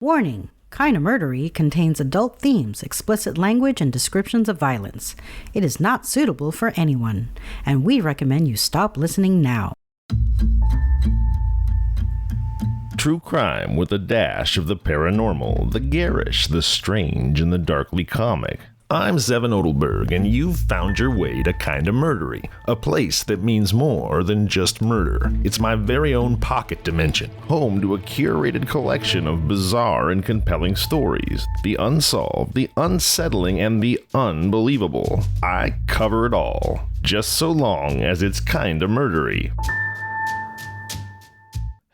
Warning! Kinda Murdery contains adult themes, explicit language, and descriptions of violence. It is not suitable for anyone, and we recommend you stop listening now. True crime with a dash of the paranormal, the garish, the strange, and the darkly comic. I'm Zevin Odelberg, and you've found your way to Kinda Murdery, a place that means more than just murder. It's my very own pocket dimension, home to a curated collection of bizarre and compelling stories, the unsolved, the unsettling, and the unbelievable. I cover it all, just so long as it's kinda murdery.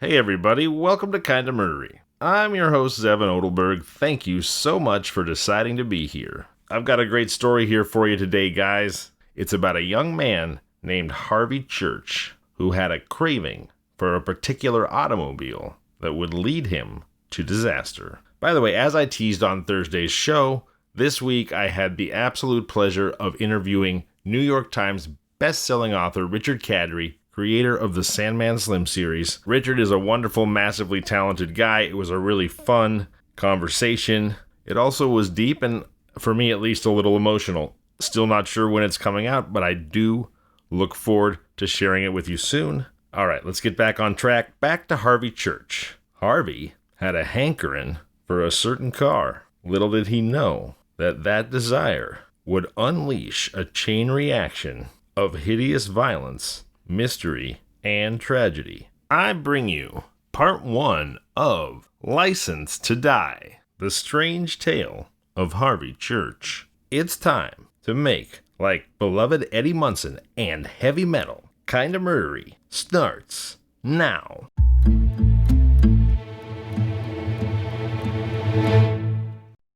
Hey everybody, welcome to Kinda Murdery. I'm your host, Zevin Odelberg. Thank you so much for deciding to be here. I've got a great story here for you today, guys. It's about a young man named Harvey Church who had a craving for a particular automobile that would lead him to disaster. By the way, as I teased on Thursday's show, this week I had the absolute pleasure of interviewing New York Times best-selling author Richard Kadrey, creator of the Sandman Slim series. Richard is a wonderful, massively talented guy. It was a really fun conversation. It also was deep and, for me at least, a little emotional. Still not sure when it's coming out, but I do look forward to sharing it with you soon. All right, let's get back on track. Back to Harvey Church. Harvey had a hankering for a certain car. Little did he know that that desire would unleash a chain reaction of hideous violence, mystery, and tragedy. I bring you part 1 of License to Die, the strange tale of Harvey Church. It's time to make like beloved Eddie Munson and heavy metal. Kinda Murdery starts now.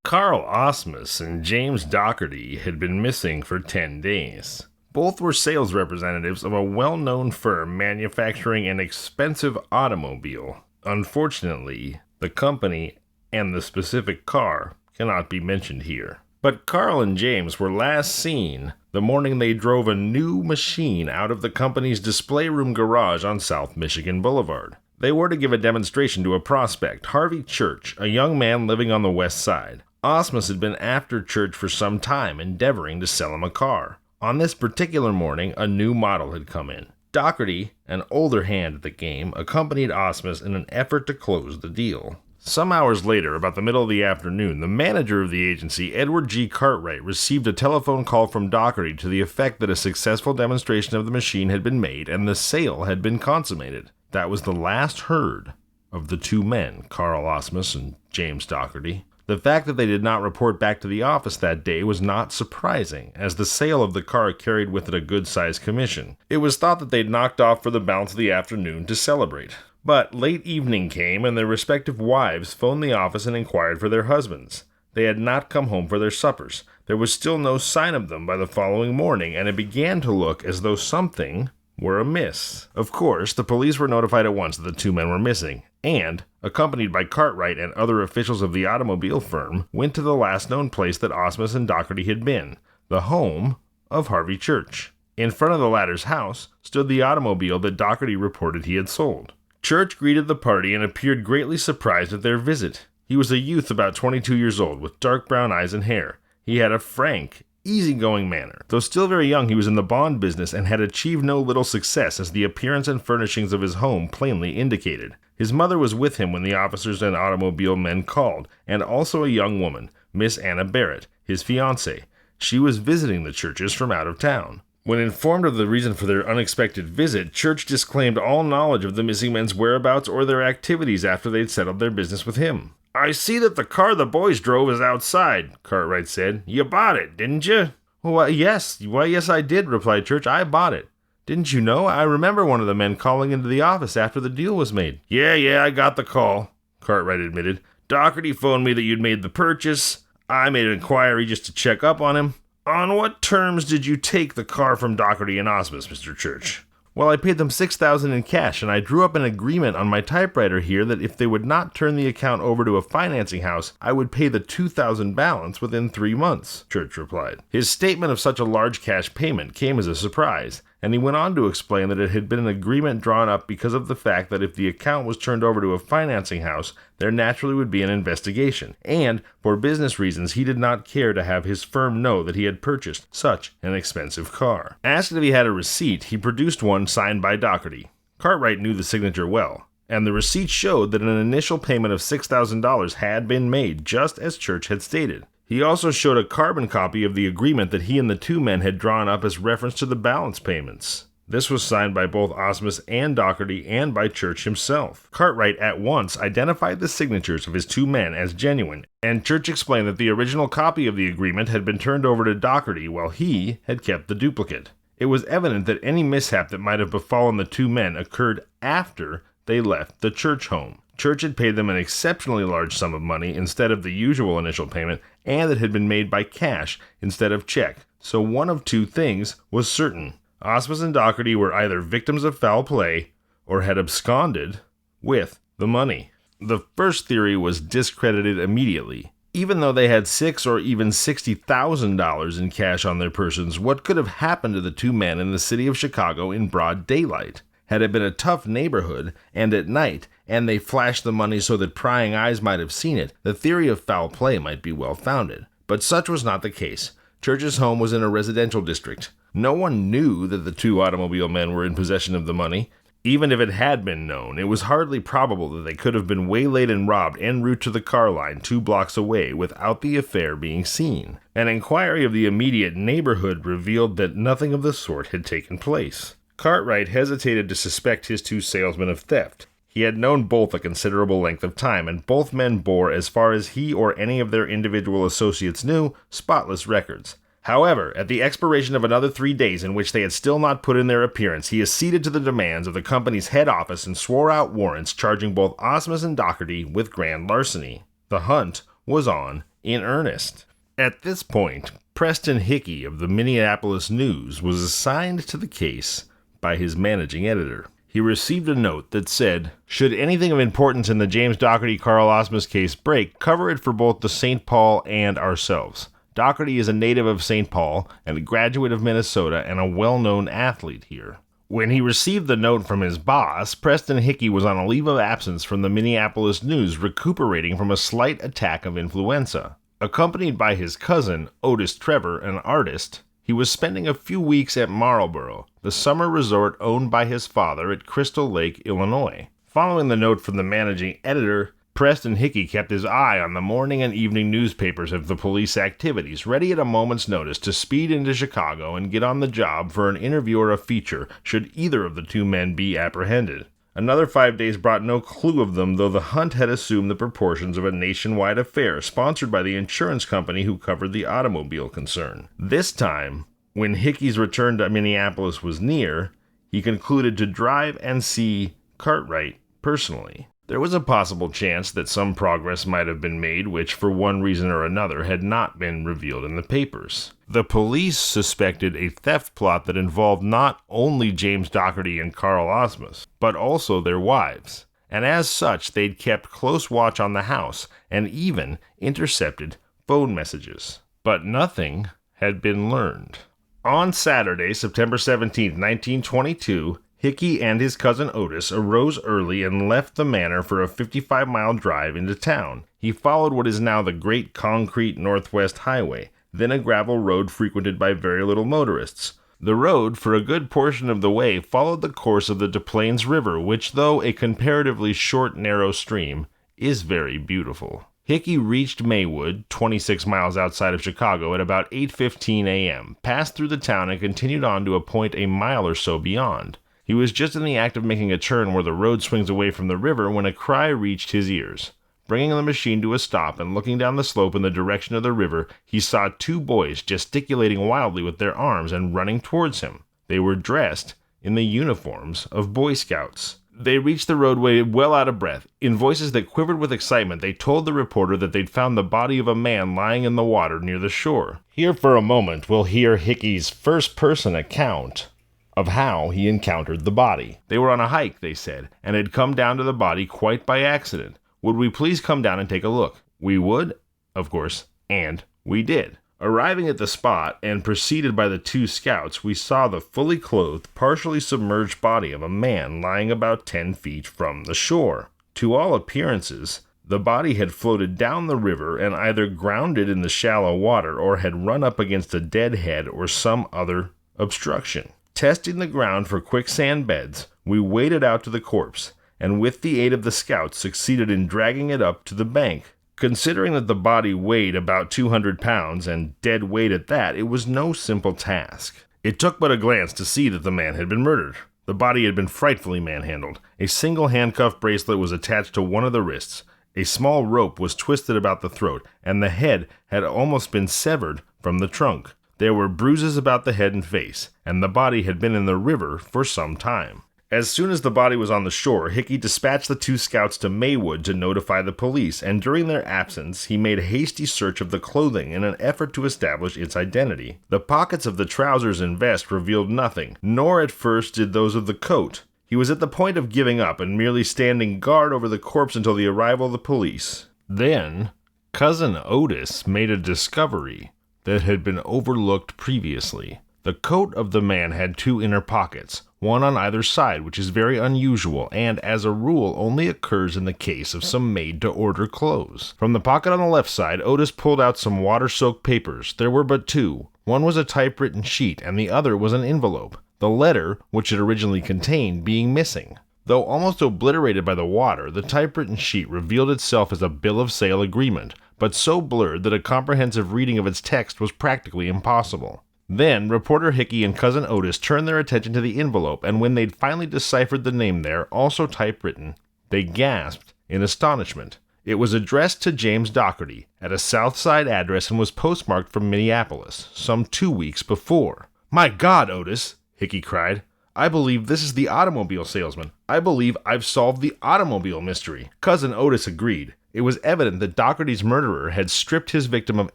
Carl Osmus and James Doherty had been missing for 10 days. Both were sales representatives of a well-known firm manufacturing an expensive automobile. Unfortunately, the company and the specific car cannot be mentioned here. But Carl and James were last seen the morning they drove a new machine out of the company's display room garage on South Michigan Boulevard. They were to give a demonstration to a prospect, Harvey Church, a young man living on the west side. Osmus had been after Church for some time, endeavoring to sell him a car. On this particular morning, a new model had come in. Doherty, an older hand at the game, accompanied Osmus in an effort to close the deal. Some hours later, about the middle of the afternoon, the manager of the agency, Edward G. Cartwright, received a telephone call from Doherty to the effect that a successful demonstration of the machine had been made and the sale had been consummated. That was the last heard of the two men, Carl Osmus and James Doherty. The fact that they did not report back to the office that day was not surprising, as the sale of the car carried with it a good-sized commission. It was thought that they'd knocked off for the balance of the afternoon to celebrate. But late evening came, and their respective wives phoned the office and inquired for their husbands. They had not come home for their suppers. There was still no sign of them by the following morning, and it began to look as though something were amiss. Of course, the police were notified at once that the two men were missing, and, accompanied by Cartwright and other officials of the automobile firm, went to the last known place that Osmus and Doherty had been, the home of Harvey Church. In front of the latter's house stood the automobile that Doherty reported he had sold. Church greeted the party and appeared greatly surprised at their visit. He was a youth about 22 years old, with dark brown eyes and hair. He had a frank, easygoing manner. Though still very young, he was in the bond business and had achieved no little success, as the appearance and furnishings of his home plainly indicated. His mother was with him when the officers and automobile men called, and also a young woman, Miss Anna Barrett, his fiancée. She was visiting the Churches from out of town. When informed of the reason for their unexpected visit, Church disclaimed all knowledge of the missing men's whereabouts or their activities after they'd settled their business with him. "I see that the car the boys drove is outside," Cartwright said. "You bought it, didn't you?" Why, yes I did," replied Church. "I bought it. Didn't you know? I remember one of the men calling into the office after the deal was made." Yeah, I got the call," Cartwright admitted. "Doherty phoned me that you'd made the purchase. I made an inquiry just to check up on him." "On what terms did you take the car from Doherty and Osmus, Mr. Church?" "Well, I paid them $6,000 in cash, and I drew up an agreement on my typewriter here that if they would not turn the account over to a financing house, I would pay the $2,000 balance within 3 months, Church replied. His statement of such a large cash payment came as a surprise, and he went on to explain that it had been an agreement drawn up because of the fact that if the account was turned over to a financing house, there naturally would be an investigation, and for business reasons he did not care to have his firm know that he had purchased such an expensive car. Asked if he had a receipt, he produced one signed by Doherty. Cartwright knew the signature well, and the receipt showed that an initial payment of $6,000 had been made, just as Church had stated. He also showed a carbon copy of the agreement that he and the two men had drawn up as reference to the balance payments. This was signed by both Osmus and Doherty and by Church himself. Cartwright at once identified the signatures of his two men as genuine, and Church explained that the original copy of the agreement had been turned over to Doherty while he had kept the duplicate. It was evident that any mishap that might have befallen the two men occurred after they left the Church home. Church had paid them an exceptionally large sum of money instead of the usual initial payment, and it had been made by cash instead of check. So one of two things was certain. Osmus and Doherty were either victims of foul play or had absconded with the money. The first theory was discredited immediately. Even though they had $6,000 or even $60,000 in cash on their persons, what could have happened to the two men in the city of Chicago in broad daylight? Had it been a tough neighborhood, and at night, and they flashed the money so that prying eyes might have seen it, the theory of foul play might be well founded. But such was not the case. Church's home was in a residential district. No one knew that the two automobile men were in possession of the money. Even if it had been known, it was hardly probable that they could have been waylaid and robbed en route to the car line 2 blocks away without the affair being seen. An inquiry of the immediate neighborhood revealed that nothing of the sort had taken place. Cartwright hesitated to suspect his two salesmen of theft. He had known both a considerable length of time, and both men bore, as far as he or any of their individual associates knew, spotless records. However, at the expiration of another 3 days in which they had still not put in their appearance, he acceded to the demands of the company's head office and swore out warrants charging both Osmus and Doherty with grand larceny. The hunt was on in earnest. At this point, Preston Hickey of the Minneapolis News was assigned to the case by his managing editor. He received a note that said, "Should anything of importance in the James Doherty-Carl Osmus case break, cover it for both the St. Paul and ourselves. Doherty is a native of St. Paul and a graduate of Minnesota and a well-known athlete here." When he received the note from his boss, Preston Hickey was on a leave of absence from the Minneapolis News, recuperating from a slight attack of influenza. Accompanied by his cousin, Otis Trevor, an artist, he was spending a few weeks at Marlboro, the summer resort owned by his father at Crystal Lake, Illinois. Following the note from the managing editor, Preston Hickey kept his eye on the morning and evening newspapers of the police activities, ready at a moment's notice to speed into Chicago and get on the job for an interview or a feature should either of the two men be apprehended. Another 5 days brought no clue of them, though the hunt had assumed the proportions of a nationwide affair sponsored by the insurance company who covered the automobile concern. This time, when Hickey's return to Minneapolis was near, he concluded to drive and see Cartwright personally. There was a possible chance that some progress might have been made which, for one reason or another, had not been revealed in the papers. The police suspected a theft plot that involved not only James Doherty and Carl Osmus, but also their wives, and as such they'd kept close watch on the house and even intercepted phone messages. But nothing had been learned. On Saturday, September 17, 1922, Hickey and his cousin Otis arose early and left the manor for a 55-mile drive into town. He followed what is now the Great Concrete Northwest Highway, then a gravel road frequented by very little motorists. The road, for a good portion of the way, followed the course of the Des Plaines River, which, though a comparatively short, narrow stream, is very beautiful. Hickey reached Maywood, 26 miles outside of Chicago, at about 8:15 a.m., passed through the town, and continued on to a point a mile or so beyond. He was just in the act of making a turn where the road swings away from the river when a cry reached his ears. Bringing the machine to a stop and looking down the slope in the direction of the river, he saw two boys gesticulating wildly with their arms and running towards him. They were dressed in the uniforms of Boy Scouts. They reached the roadway well out of breath. In voices that quivered with excitement, they told the reporter that they'd found the body of a man lying in the water near the shore. Here for a moment we'll hear Hickey's first-person account of how he encountered the body. They were on a hike, they said, and had come down to the body quite by accident. Would we please come down and take a look? We would, of course, and we did. Arriving at the spot and preceded by the 2 scouts, we saw the fully clothed, partially submerged body of a man lying about 10 feet from the shore. To all appearances, the body had floated down the river and either grounded in the shallow water or had run up against a dead head or some other obstruction. Testing the ground for quicksand beds, we waded out to the corpse, and with the aid of the scouts succeeded in dragging it up to the bank. Considering that the body weighed about 200 pounds, and dead weight at that, it was no simple task. It took but a glance to see that the man had been murdered. The body had been frightfully manhandled. A single handcuff bracelet was attached to one of the wrists. A small rope was twisted about the throat, and the head had almost been severed from the trunk. There were bruises about the head and face, and the body had been in the river for some time. As soon as the body was on the shore, Hickey dispatched the 2 scouts to Maywood to notify the police, and during their absence, he made a hasty search of the clothing in an effort to establish its identity. The pockets of the trousers and vest revealed nothing, nor at first did those of the coat. He was at the point of giving up and merely standing guard over the corpse until the arrival of the police. Then, Cousin Otis made a discovery that had been overlooked previously. The coat of the man had 2 inner pockets, one on either side, which is very unusual and, as a rule, only occurs in the case of some made-to-order clothes. From the pocket on the left side, Otis pulled out some water-soaked papers. There were but 2. One was a typewritten sheet, and the other was an envelope, the letter, which it originally contained, being missing. Though almost obliterated by the water, the typewritten sheet revealed itself as a bill of sale agreement, but so blurred that a comprehensive reading of its text was practically impossible. Then, Reporter Hickey and Cousin Otis turned their attention to the envelope, and when they'd finally deciphered the name there, also typewritten, they gasped in astonishment. It was addressed to James Dougherty at a South Side address and was postmarked from Minneapolis, some 2 weeks before. "My God, Otis!" Hickey cried. "I believe this is the automobile salesman. I believe I've solved the automobile mystery." Cousin Otis agreed. It was evident that Dougherty's murderer had stripped his victim of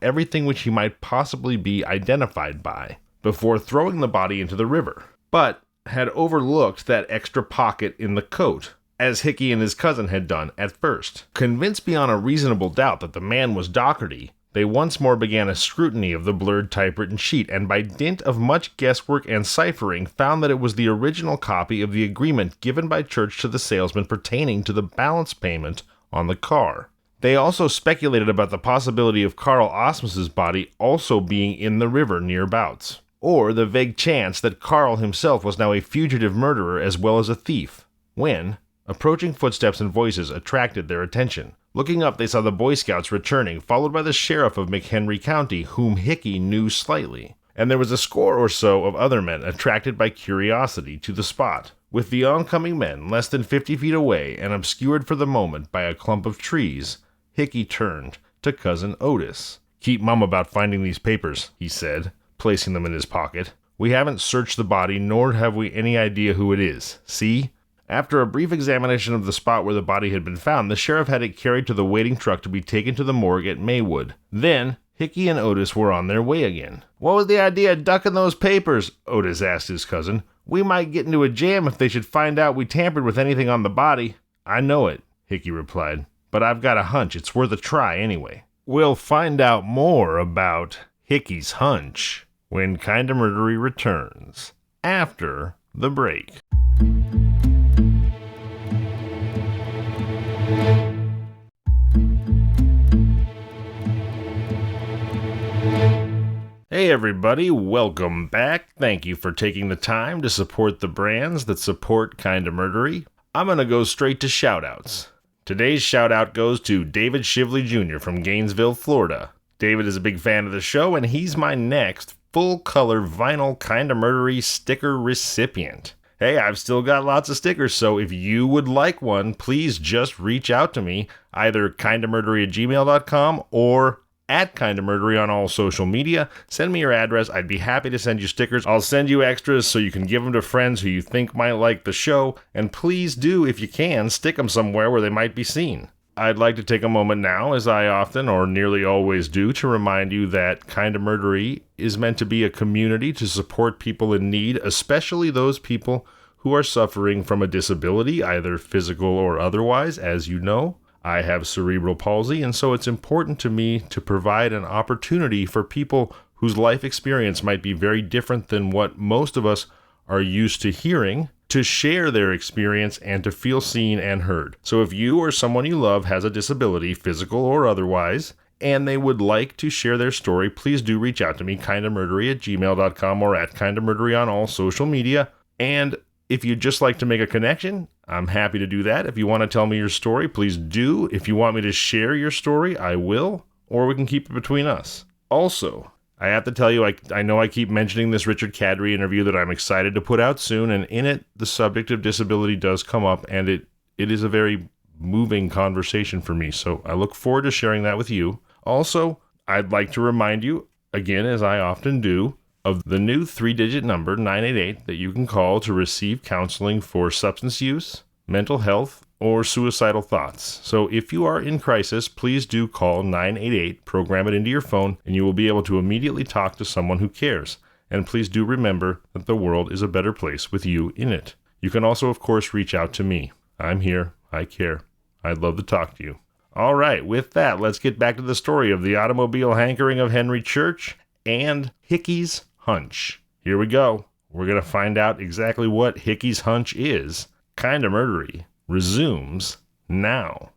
everything which he might possibly be identified by before throwing the body into the river, but had overlooked that extra pocket in the coat, as Hickey and his cousin had done at first. Convinced beyond a reasonable doubt that the man was Dougherty, they once more began a scrutiny of the blurred typewritten sheet, and by dint of much guesswork and ciphering found that it was the original copy of the agreement given by Church to the salesman pertaining to the balance payment on the car. They also speculated about the possibility of Carl Osmus's body also being in the river nearabouts, or the vague chance that Carl himself was now a fugitive murderer as well as a thief, when approaching footsteps and voices attracted their attention. Looking up, they saw the Boy Scouts returning, followed by the sheriff of McHenry County, whom Hickey knew slightly, and there was a score or so of other men attracted by curiosity to the spot. With the oncoming men less than 50 feet away and obscured for the moment by a clump of trees, Hickey turned to Cousin Otis. "Keep mum about finding these papers," he said, placing them in his pocket. "We haven't searched the body, nor have we any idea who it is. See?" After a brief examination of the spot where the body had been found, the sheriff had it carried to the waiting truck to be taken to the morgue at Maywood. Then, Hickey and Otis were on their way again. "What was the idea of ducking those papers?" Otis asked his cousin. "We might get into a jam if they should find out we tampered with anything on the body." "I know it," Hickey replied, "but I've got a hunch it's worth a try anyway." We'll find out more about Hickey's hunch when Kinda Murdery returns after the break. Hey everybody, welcome back. Thank you for taking the time to support the brands that support Kinda Murdery. I'm going to go straight to shoutouts. Today's shoutout goes to David Shively Jr. from Gainesville, Florida. David is a big fan of the show, and he's my next full-color vinyl Kinda Murdery sticker recipient. Hey, I've still got lots of stickers, so if you would like one, please just reach out to me, either kindamurdery@gmail.com or at Kinda Murdery on all social media. Send me your address. I'd be happy to send you stickers. I'll send you extras so you can give them to friends who you think might like the show. And please do, if you can, stick them somewhere where they might be seen. I'd like to take a moment now, as I often or nearly always do, to remind you that Kinda Murdery is meant to be a community to support people in need, especially those people who are suffering from a disability, either physical or otherwise, as you know. I have cerebral palsy, and so it's important to me to provide an opportunity for people whose life experience might be very different than what most of us are used to hearing, to share their experience and to feel seen and heard. So if you or someone you love has a disability, physical or otherwise, and they would like to share their story, please do reach out to me, kindofmurdery@gmail.com or at kindofmurdery on all social media. And if you'd just like to make a connection, I'm happy to do that. If you want to tell me your story, please do. If you want me to share your story, I will, or we can keep it between us. Also, I have to tell you, I know I keep mentioning this Richard Cadry interview that I'm excited to put out soon, and in it, the subject of disability does come up, and it is a very moving conversation for me, so I look forward to sharing that with you. Also, I'd like to remind you, again, as I often do, of the new 3-digit number, 988, that you can call to receive counseling for substance use, mental health, or suicidal thoughts. So if you are in crisis, please do call 988, program it into your phone, and you will be able to immediately talk to someone who cares. And please do remember that the world is a better place with you in it. You can also, of course, reach out to me. I'm here. I care. I'd love to talk to you. All right, with that, let's get back to the story of the automobile hankering of Henry Church and Hickey's hunch. Here we go. We're going to find out exactly what Hickey's hunch is. Kinda Murdery resumes now.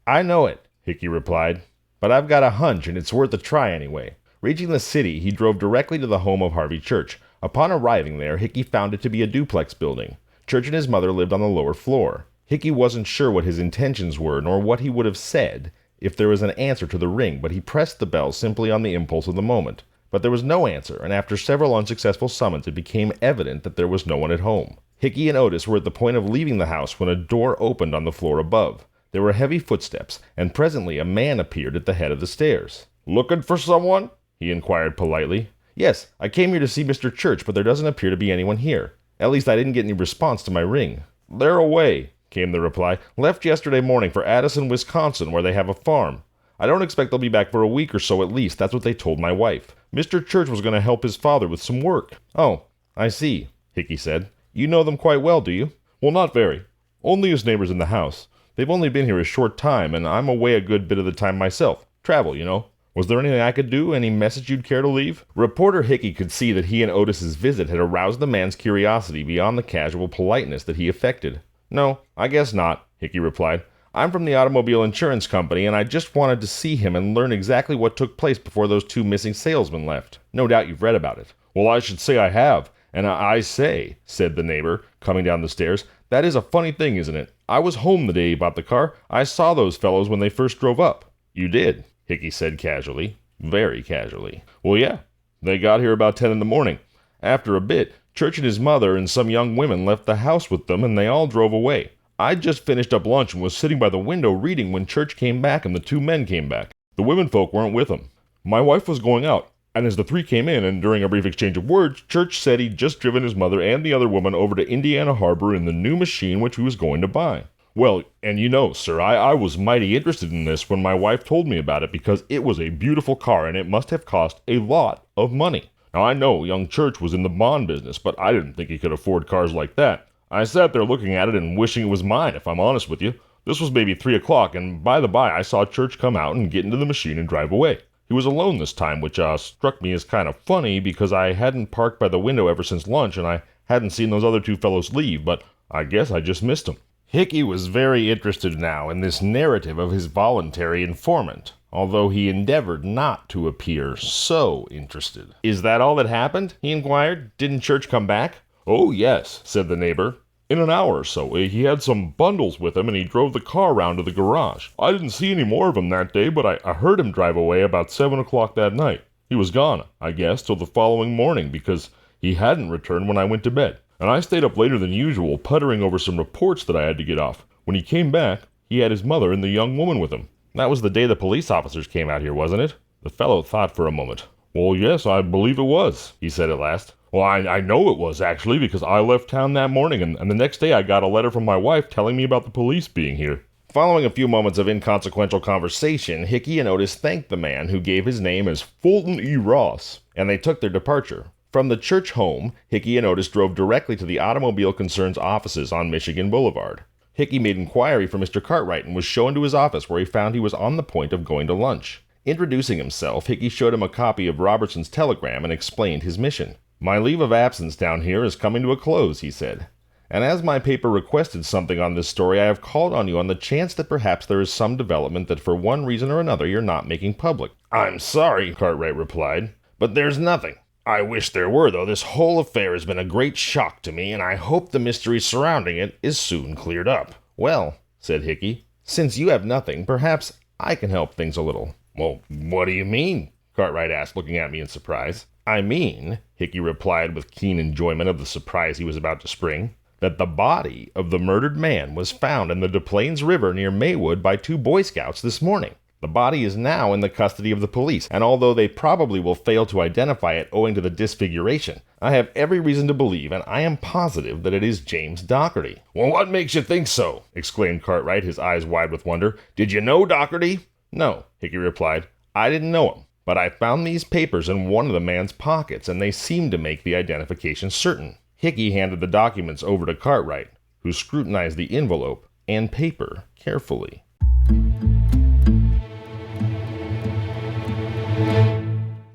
I know it, Hickey replied, but I've got a hunch and it's worth a try anyway. Reaching the city, he drove directly to the home of Harvey Church. Upon arriving there, Hickey found it to be a duplex building. Church and his mother lived on the lower floor. Hickey wasn't sure what his intentions were, nor what he would have said if there was an answer to the ring, but he pressed the bell simply on the impulse of the moment. But there was no answer, and after several unsuccessful summons, it became evident that there was no one at home. Hickey and Otis were at the point of leaving the house when a door opened on the floor above. There were heavy footsteps, and presently a man appeared at the head of the stairs. "Looking for someone?" he inquired politely. "Yes, I came here to see Mr. Church, but there doesn't appear to be anyone here. At least I didn't get any response to my ring." "They're away," came the reply. "Left yesterday morning for Addison, Wisconsin, where they have a farm. I don't expect they'll be back for a week or so at least. That's what they told my wife. Mr. Church was going to help his father with some work." "Oh, I see," Hickey said. "You know them quite well, do you?" "Well, not very. Only as neighbors in the house. They've only been here a short time, and I'm away a good bit of the time myself. Travel, you know. Was there anything I could do? Any message you'd care to leave?" Reporter Hickey could see that he and Otis's visit had aroused the man's curiosity beyond the casual politeness that he affected. "No, I guess not," Hickey replied. "I'm from the automobile insurance company, and I just wanted to see him and learn exactly what took place before those 2 missing salesmen left. No doubt you've read about it." "Well, I should say I have, and I say," said the neighbor, coming down the stairs, "that is a funny thing, isn't it? I was home the day you bought the car. I saw those fellows when they first drove up." "You did?" Hickey said casually. Very casually. "Well, yeah. They got here about 10 in the morning. After a bit, Church and his mother and some young women left the house with them, and they all drove away. I'd just finished up lunch and was sitting by the window reading when Church came back and the 2 men came back. The women folk weren't with them. My wife was going out, and as the 3 came in, and during a brief exchange of words, Church said he'd just driven his mother and the other woman over to Indiana Harbor in the new machine which he was going to buy. Well, and you know, sir, I was mighty interested in this when my wife told me about it because it was a beautiful car and it must have cost a lot of money. Now, I know young Church was in the bond business, but I didn't think he could afford cars like that. I sat there looking at it and wishing it was mine, if I'm honest with you. This was maybe 3 o'clock, and by the by, I saw Church come out and get into the machine and drive away. He was alone this time, which struck me as kind of funny because I hadn't parked by the window ever since lunch, and I hadn't seen those other 2 fellows leave, but I guess I just missed them." Hickey was very interested now in this narrative of his voluntary informant, although he endeavored not to appear so interested. "Is that all that happened?" he inquired. "Didn't Church come back?" "Oh, yes," said the neighbor. "In an hour or so. He had some bundles with him, and he drove the car round to the garage. I didn't see any more of him that day, but I heard him drive away about 7 o'clock that night. He was gone, I guess, till the following morning, because he hadn't returned when I went to bed. And I stayed up later than usual, puttering over some reports that I had to get off. When he came back, he had his mother and the young woman with him." "That was the day the police officers came out here, wasn't it?" The fellow thought for a moment. "Well, yes, I believe it was," he said at last. "Well, I know it was, actually, because I left town that morning, and the next day I got a letter from my wife telling me about the police being here." Following a few moments of inconsequential conversation, Hickey and Otis thanked the man, who gave his name as Fulton E. Ross, and they took their departure. From the church home, Hickey and Otis drove directly to the automobile concern's offices on Michigan Boulevard. Hickey made inquiry for Mr. Cartwright and was shown to his office, where he found he was on the point of going to lunch. Introducing himself, Hickey showed him a copy of Robertson's telegram and explained his mission. "My leave of absence down here is coming to a close," he said. "And as my paper requested something on this story, I have called on you on the chance that perhaps there is some development that for one reason or another you're not making public." "I'm sorry," Cartwright replied, "but there's nothing. I wish there were, though. This whole affair has been a great shock to me, and I hope the mystery surrounding it is soon cleared up." "Well," said Hickey, "since you have nothing, perhaps I can help things a little." "Well, what do you mean?" Cartwright asked, looking at me in surprise. "I mean," Hickey replied with keen enjoyment of the surprise he was about to spring, "that the body of the murdered man was found in the Des Plaines River near Maywood by 2 Boy Scouts this morning. The body is now in the custody of the police, and although they probably will fail to identify it owing to the disfiguration, I have every reason to believe, and I am positive, that it is James Dougherty." "Well, what makes you think so?" exclaimed Cartwright, his eyes wide with wonder. "Did you know Dougherty?" "No," Hickey replied. "I didn't know him, but I found these papers in one of the man's pockets, and they seem to make the identification certain." Hickey handed the documents over to Cartwright, who scrutinized the envelope and paper carefully.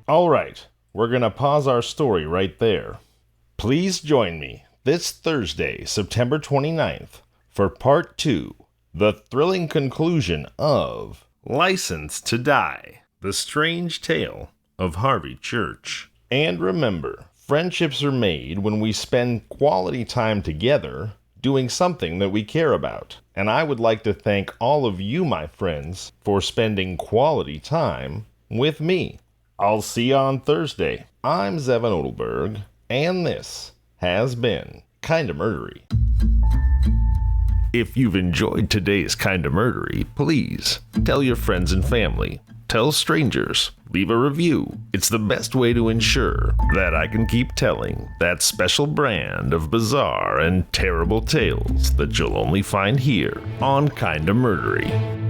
All right, we're going to pause our story right there. Please join me this Thursday, September 29th, for Part 2, the thrilling conclusion of License to Die, The Strange Tale of Harvey Church. And remember, friendships are made when we spend quality time together doing something that we care about. And I would like to thank all of you, my friends, for spending quality time with me. I'll see you on Thursday. I'm Zevin Odelberg, and this has been Kinda Murdery. If you've enjoyed today's Kinda Murdery, please tell your friends and family. Tell strangers. Leave a review. It's the best way to ensure that I can keep telling that special brand of bizarre and terrible tales that you'll only find here on Kinda Murdery.